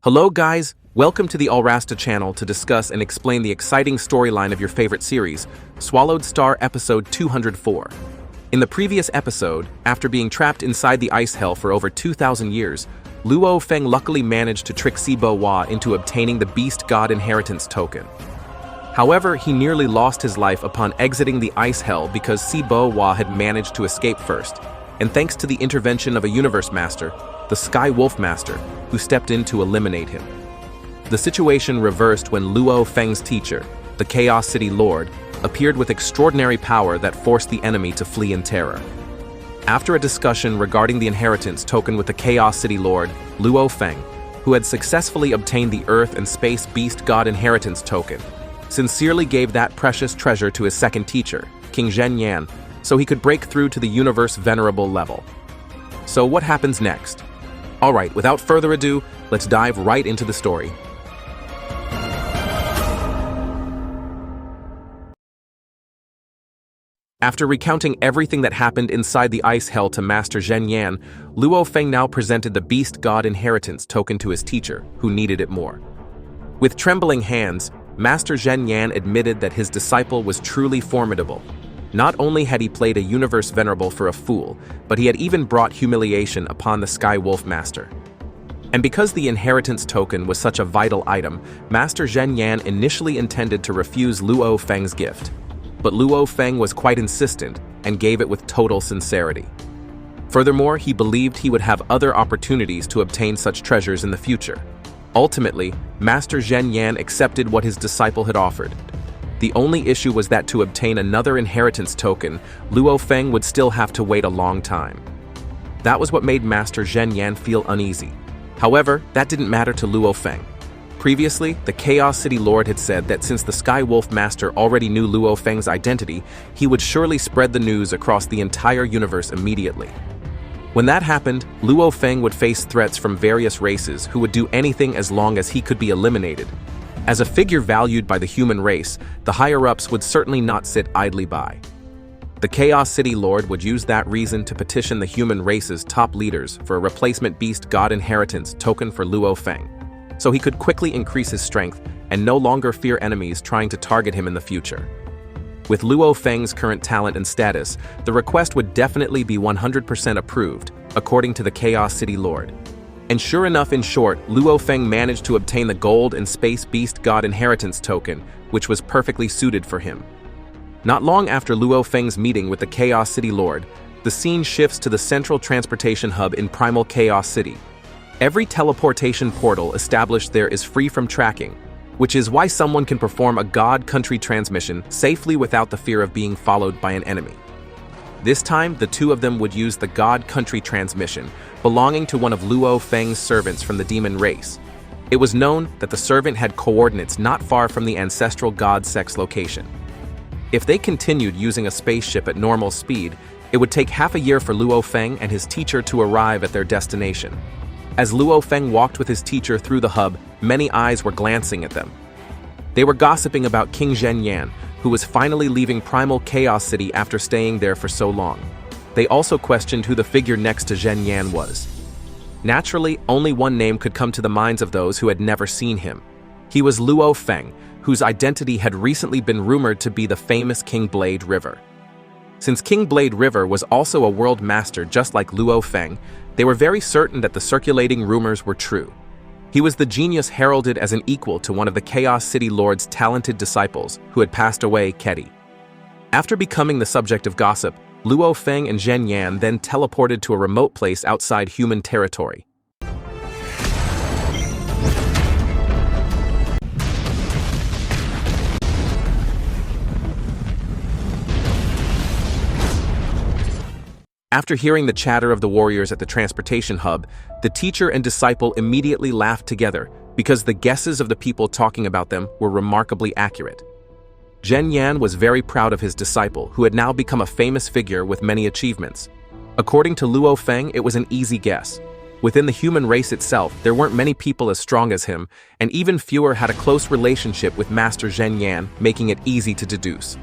Hello guys, welcome to the Allrasta channel to discuss and explain the exciting storyline of your favorite series, SwallowedStar episode 204. In the previous episode, after being trapped inside the ice hell for over 2,000 years, Luofeng luckily managed to trick Bohinia into obtaining the Beast God Inheritance token. However, he nearly lost his life upon exiting the ice hell because Bohinia had managed to escape first, and thanks to the intervention of a Universe Master, the Sky Wolf Master, who stepped in to eliminate him. The situation reversed when Luofeng's teacher, the Chaos City Lord, appeared with extraordinary power that forced the enemy to flee in terror. After a discussion regarding the inheritance token with the Chaos City Lord, Luofeng, who had successfully obtained the Earth and Space Beast God Inheritance token, sincerely gave that precious treasure to his second teacher, King Zhen Yan, so he could break through to the Universe Venerable level. So what happens next? Alright, without further ado, let's dive right into the story. After recounting everything that happened inside the ice hell to Master Zhen Yan, Luofeng now presented the Beast God Inheritance token to his teacher, who needed it more. With trembling hands, Master Zhen Yan admitted that his disciple was truly formidable. Not only had he played a Universe Venerable for a fool, but he had even brought humiliation upon the Sky Wolf Master. And because the inheritance token was such a vital item, Master Zhen Yan initially intended to refuse Luofeng's gift. But Luofeng was quite insistent and gave it with total sincerity. Furthermore, he believed he would have other opportunities to obtain such treasures in the future. Ultimately, Master Zhen Yan accepted what his disciple had offered. The only issue was that to obtain another inheritance token, Luofeng would still have to wait a long time. That was what made Master Zhen Yan feel uneasy. However, that didn't matter to Luofeng. Previously, the Chaos City Lord had said that since the Sky Wolf Master already knew Luofeng's identity, he would surely spread the news across the entire universe immediately. When that happened, Luofeng would face threats from various races who would do anything as long as he could be eliminated. As a figure valued by the human race, the higher-ups would certainly not sit idly by. The Chaos City Lord would use that reason to petition the human race's top leaders for a replacement Beast God Inheritance token for Luofeng, so he could quickly increase his strength and no longer fear enemies trying to target him in the future. With Luofeng's current talent and status, the request would definitely be 100% approved, according to the Chaos City Lord. And sure enough, in short, Luofeng managed to obtain the Gold and Space Beast God Inheritance token, which was perfectly suited for him. Not long after Luofeng's meeting with the Chaos City Lord, the scene shifts to the central transportation hub in Primal Chaos City. Every teleportation portal established there is free from tracking, which is why someone can perform a God-country transmission safely without the fear of being followed by an enemy. This time, the two of them would use the God-country transmission, belonging to one of Luofeng's servants from the demon race. It was known that the servant had coordinates not far from the ancestral god sex location. If they continued using a spaceship at normal speed, it would take half a year for Luofeng and his teacher to arrive at their destination. As Luofeng walked with his teacher through the hub, many eyes were glancing at them. They were gossiping about King Zhen Yan, who was finally leaving Primal Chaos City after staying there for so long. They also questioned who the figure next to Zhen Yan was. Naturally, only one name could come to the minds of those who had never seen him. He was Luofeng, whose identity had recently been rumored to be the famous King Blade River. Since King Blade River was also a world master just like Luofeng, they were very certain that the circulating rumors were true. He was the genius heralded as an equal to one of the Chaos City Lord's talented disciples who had passed away, Kedi. After becoming the subject of gossip, Luofeng and Zhen Yan then teleported to a remote place outside human territory. After hearing the chatter of the warriors at the transportation hub, the teacher and disciple immediately laughed together because the guesses of the people talking about them were remarkably accurate. Zhen Yan was very proud of his disciple, who had now become a famous figure with many achievements. According to Luofeng, it was an easy guess. Within the human race itself, there weren't many people as strong as him, and even fewer had a close relationship with Master Zhen Yan, making it easy to deduce.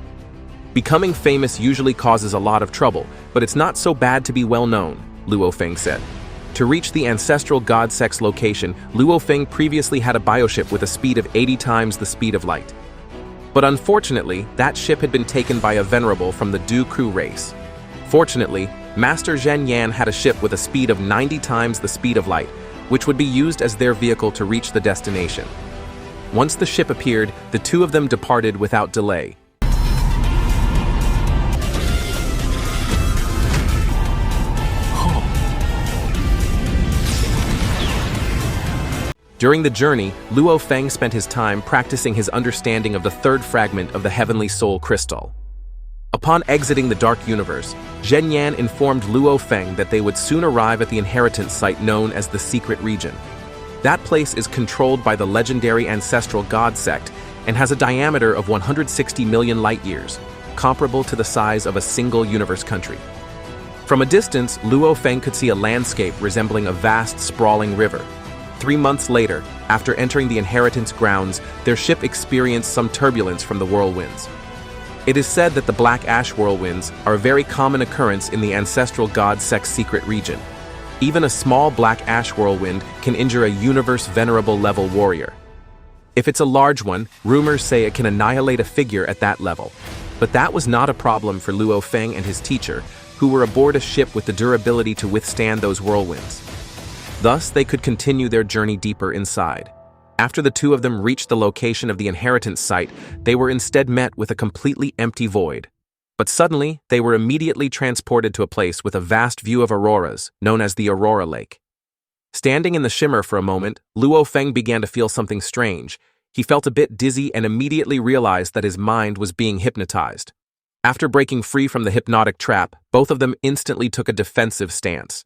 Becoming famous usually causes a lot of trouble, but it's not so bad to be well known, Luofeng said. To reach the ancestral god sect's location, Luofeng previously had a bioship with a speed of 80 times the speed of light. But unfortunately, that ship had been taken by a Venerable from the Du crew race. Fortunately, Master Zhen Yan had a ship with a speed of 90 times the speed of light, which would be used as their vehicle to reach the destination. Once the ship appeared, the two of them departed without delay. During the journey, Luofeng spent his time practicing his understanding of the third fragment of the Heavenly Soul Crystal. Upon exiting the Dark Universe, Zhen Yan informed Luofeng that they would soon arrive at the inheritance site known as the Secret Region. That place is controlled by the legendary ancestral god sect and has a diameter of 160 million light-years, comparable to the size of a single universe country. From a distance, Luofeng could see a landscape resembling a vast, sprawling river. 3 months later, after entering the inheritance grounds, their ship experienced some turbulence from the whirlwinds. It is said that the black ash whirlwinds are a very common occurrence in the ancestral god sect's secret region. Even a small black ash whirlwind can injure a universe Venerable level warrior. If it's a large one, rumors say it can annihilate a figure at that level. But that was not a problem for Luofeng and his teacher, who were aboard a ship with the durability to withstand those whirlwinds. Thus, they could continue their journey deeper inside. After the two of them reached the location of the inheritance site, they were instead met with a completely empty void. But suddenly, they were immediately transported to a place with a vast view of auroras, known as the Aurora Lake. Standing in the shimmer for a moment, Luofeng began to feel something strange. He felt a bit dizzy and immediately realized that his mind was being hypnotized. After breaking free from the hypnotic trap, both of them instantly took a defensive stance.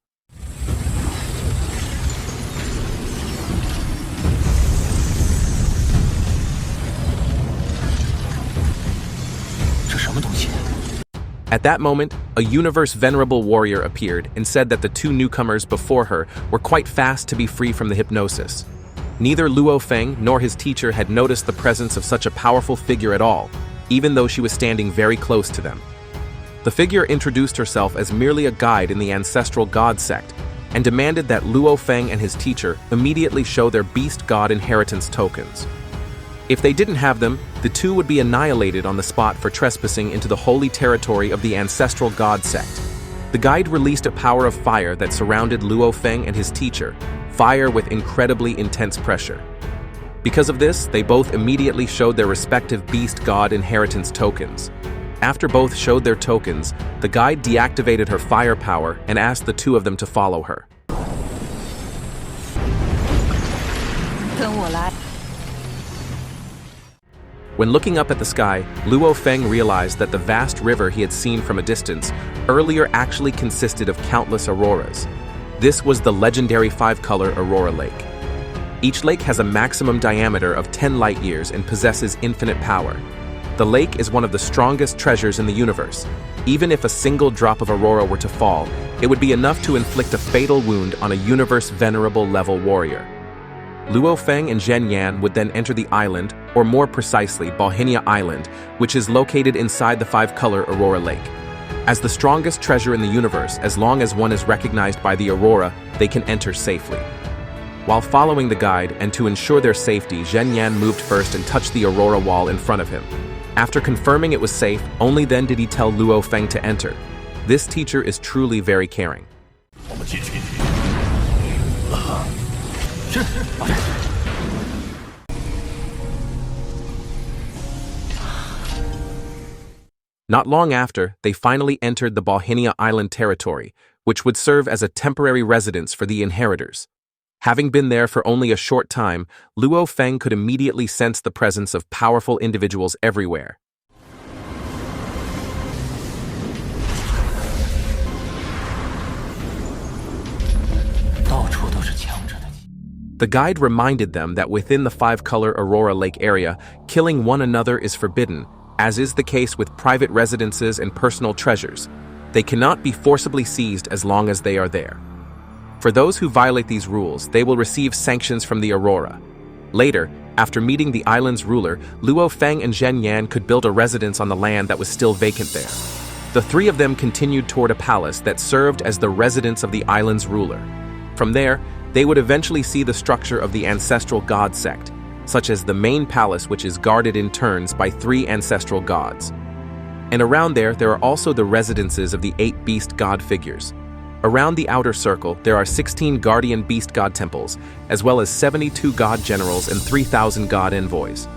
At that moment, a universe Venerable warrior appeared and said that the two newcomers before her were quite fast to be free from the hypnosis. Neither Luofeng nor his teacher had noticed the presence of such a powerful figure at all, even though she was standing very close to them. The figure introduced herself as merely a guide in the ancestral god sect and demanded that Luofeng and his teacher immediately show their beast god inheritance tokens. If they didn't have them, the two would be annihilated on the spot for trespassing into the holy territory of the ancestral god sect. The guide released a power of fire that surrounded Luofeng and his teacher, fire with incredibly intense pressure. Because of this, they both immediately showed their respective beast god inheritance tokens. After both showed their tokens, the guide deactivated her fire power and asked the two of them to follow her. When looking up at the sky, Luofeng realized that the vast river he had seen from a distance earlier actually consisted of countless auroras. This was the legendary 5-color Aurora Lake. Each lake has a maximum diameter of 10 light-years and possesses infinite power. The lake is one of the strongest treasures in the universe. Even if a single drop of aurora were to fall, it would be enough to inflict a fatal wound on a universe Venerable level warrior. Luofeng and Zhen Yan would then enter the island, or more precisely, Bohinia Island, which is located inside the 5-color Aurora Lake. As the strongest treasure in the universe, as long as one is recognized by the aurora, they can enter safely. While following the guide and to ensure their safety, Zhen Yan moved first and touched the aurora wall in front of him. After confirming it was safe, only then did he tell Luofeng to enter. This teacher is truly very caring. Not long after, they finally entered the Bohinia Island territory, which would serve as a temporary residence for the inheritors. Having been there for only a short time, Luofeng could immediately sense the presence of powerful individuals everywhere. The guide reminded them that within the 5-color Aurora Lake area, killing one another is forbidden, as is the case with private residences and personal treasures. They cannot be forcibly seized as long as they are there. For those who violate these rules, they will receive sanctions from the Aurora. Later, after meeting the island's ruler, Luofeng and Zhen Yan could build a residence on the land that was still vacant there. The three of them continued toward a palace that served as the residence of the island's ruler. From there, they would eventually see the structure of the ancestral god sect, such as the main palace, which is guarded in turns by 3 ancestral gods. And around there are also the residences of the 8 beast god figures. Around the outer circle, there are 16 guardian beast god temples, as well as 72 god generals and 3,000 god envoys.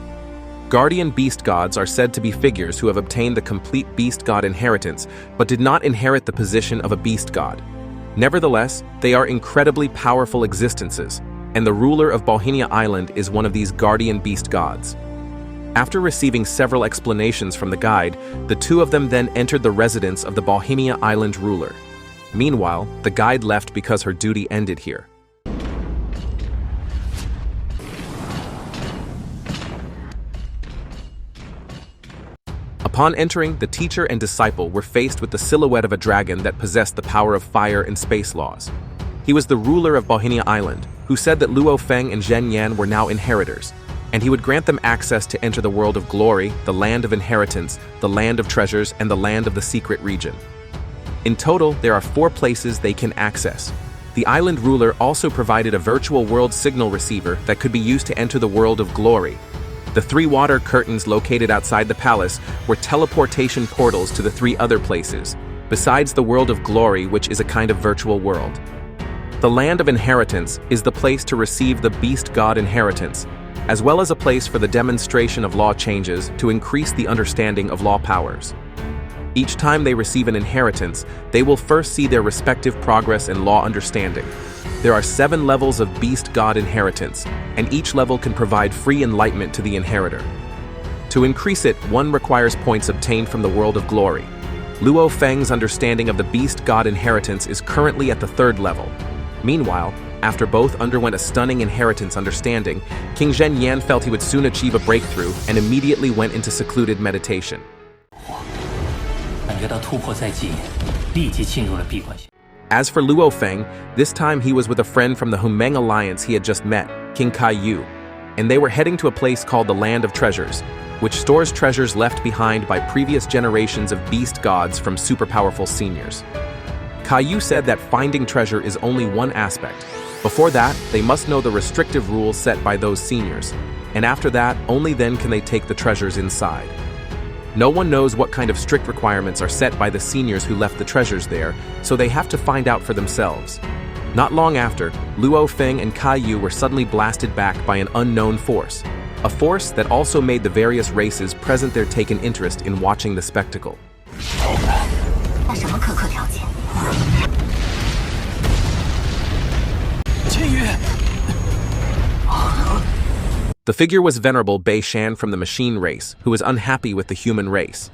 Guardian beast gods are said to be figures who have obtained the complete beast god inheritance, but did not inherit the position of a beast god. Nevertheless, they are incredibly powerful existences, and the ruler of Bohinia Island is one of these guardian beast gods. After receiving several explanations from the guide, the 2 of them then entered the residence of the Bohinia Island ruler. Meanwhile, the guide left because her duty ended here. Upon entering, the teacher and disciple were faced with the silhouette of a dragon that possessed the power of fire and space laws. He was the ruler of Bohinia Island, who said that Luofeng and Zhen Yan were now inheritors, and he would grant them access to enter the world of glory, the land of inheritance, the land of treasures, and the land of the secret region. In total, there are 4 places they can access. The island ruler also provided a virtual world signal receiver that could be used to enter the world of glory. The 3 water curtains located outside the palace were teleportation portals to the 3 other places, besides the world of glory, which is a kind of virtual world. The land of inheritance is the place to receive the beast god inheritance, as well as a place for the demonstration of law changes to increase the understanding of law powers. Each time they receive an inheritance, they will first see their respective progress in law understanding. There are 7 levels of beast god inheritance, and each level can provide free enlightenment to the inheritor. To increase it, one requires points obtained from the world of glory. Luofeng's understanding of the beast god inheritance is currently at the 3rd level. Meanwhile, after both underwent a stunning inheritance understanding, King Zhen Yan felt he would soon achieve a breakthrough and immediately went into secluded meditation. As for Luofeng, this time he was with a friend from the Humeng alliance he had just met, King Kai Yu, and they were heading to a place called the Land of Treasures, which stores treasures left behind by previous generations of beast gods from super powerful seniors. Kai Yu said that finding treasure is only one aspect. Before that, they must know the restrictive rules set by those seniors, and after that, only then can they take the treasures inside. No one knows what kind of strict requirements are set by the seniors who left the treasures there, so they have to find out for themselves. Not long after, Luofeng and Kai Yu were suddenly blasted back by an unknown force, a force that also made the various races present there take an interest in watching the spectacle. The figure was Venerable Bei Shan from the machine race, who was unhappy with the human race.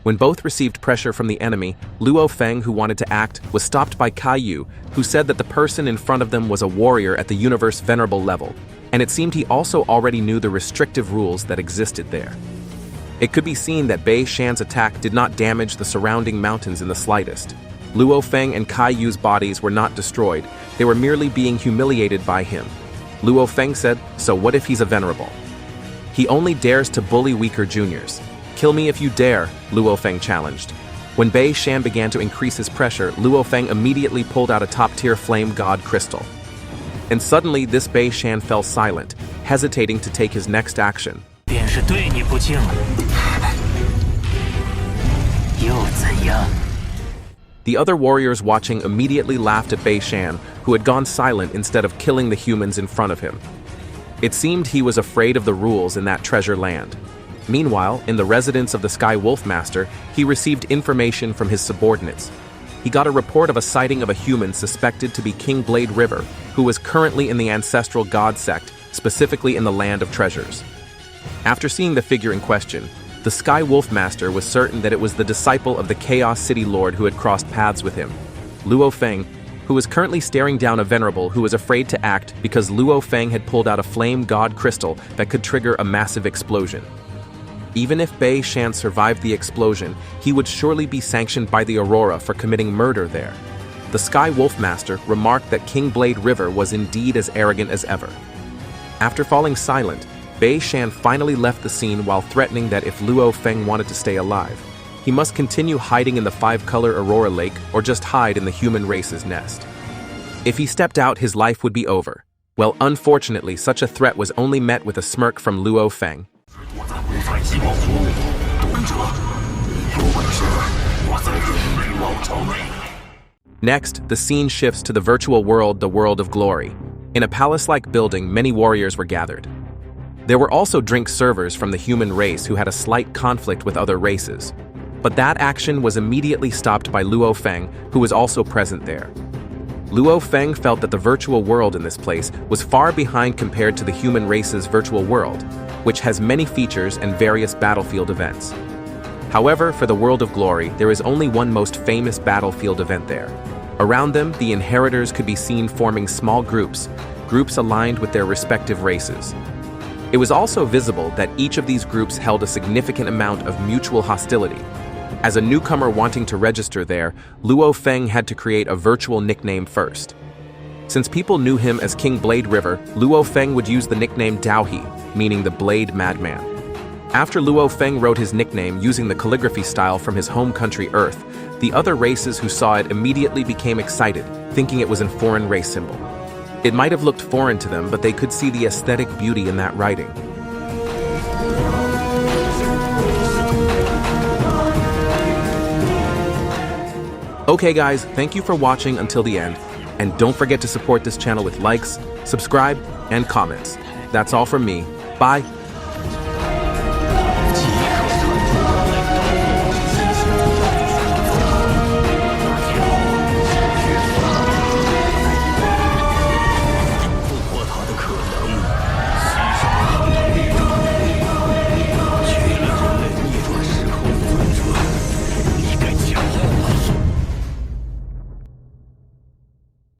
When both received pressure from the enemy, Luofeng, who wanted to act, was stopped by Kai Yu, who said that the person in front of them was a warrior at the universe Venerable level, and it seemed he also already knew the restrictive rules that existed there. It could be seen that Bei Shan's attack did not damage the surrounding mountains in the slightest. Luofeng and Kai Yu's bodies were not destroyed, they were merely being humiliated by him. Luofeng said, "So what if he's a Venerable? He only dares to bully weaker juniors. Kill me if you dare," Luofeng challenged. When Bei Shan began to increase his pressure, Luofeng immediately pulled out a top-tier flame god crystal. And suddenly this Bei Shan fell silent, hesitating to take his next action. The other warriors watching immediately laughed at Bei Shan, who had gone silent instead of killing the humans in front of him. It seemed he was afraid of the rules in that treasure land. Meanwhile, in the residence of the Sky Wolf Master, he received information from his subordinates. He got a report of a sighting of a human suspected to be King Blade River, who was currently in the ancestral god sect, specifically in the Land of Treasures. After seeing the figure in question, the Sky Wolf Master was certain that it was the disciple of the Chaos City Lord who had crossed paths with him, Luofeng, who was currently staring down a Venerable who was afraid to act because Luofeng had pulled out a flame god crystal that could trigger a massive explosion. Even if Bei Shan survived the explosion, he would surely be sanctioned by the Aurora for committing murder there. The Sky Wolf Master remarked that King Blade River was indeed as arrogant as ever. After falling silent, Bei Shan finally left the scene while threatening that if Luofeng wanted to stay alive, he must continue hiding in the 5-color Aurora Lake or just hide in the human race's nest. If he stepped out, his life would be over. Well, unfortunately, such a threat was only met with a smirk from Luofeng. Next, the scene shifts to the virtual world, the world of glory. In a palace-like building, many warriors were gathered. There were also drink servers from the human race who had a slight conflict with other races. But that action was immediately stopped by Luofeng, who was also present there. Luofeng felt that the virtual world in this place was far behind compared to the human race's virtual world, which has many features and various battlefield events. However, for the world of glory, there is only one most famous battlefield event there. Around them, the inheritors could be seen forming small groups aligned with their respective races. It was also visible that each of these groups held a significant amount of mutual hostility. As a newcomer wanting to register there, Luofeng had to create a virtual nickname first. Since people knew him as King Blade River, Luofeng would use the nickname Daohi, meaning the Blade Madman. After Luofeng wrote his nickname using the calligraphy style from his home country Earth, the other races who saw it immediately became excited, thinking it was a foreign race symbol. It might have looked foreign to them, but they could see the aesthetic beauty in that writing. Okay guys, thank you for watching until the end, and don't forget to support this channel with likes, subscribe, and comments. That's all from me. Bye.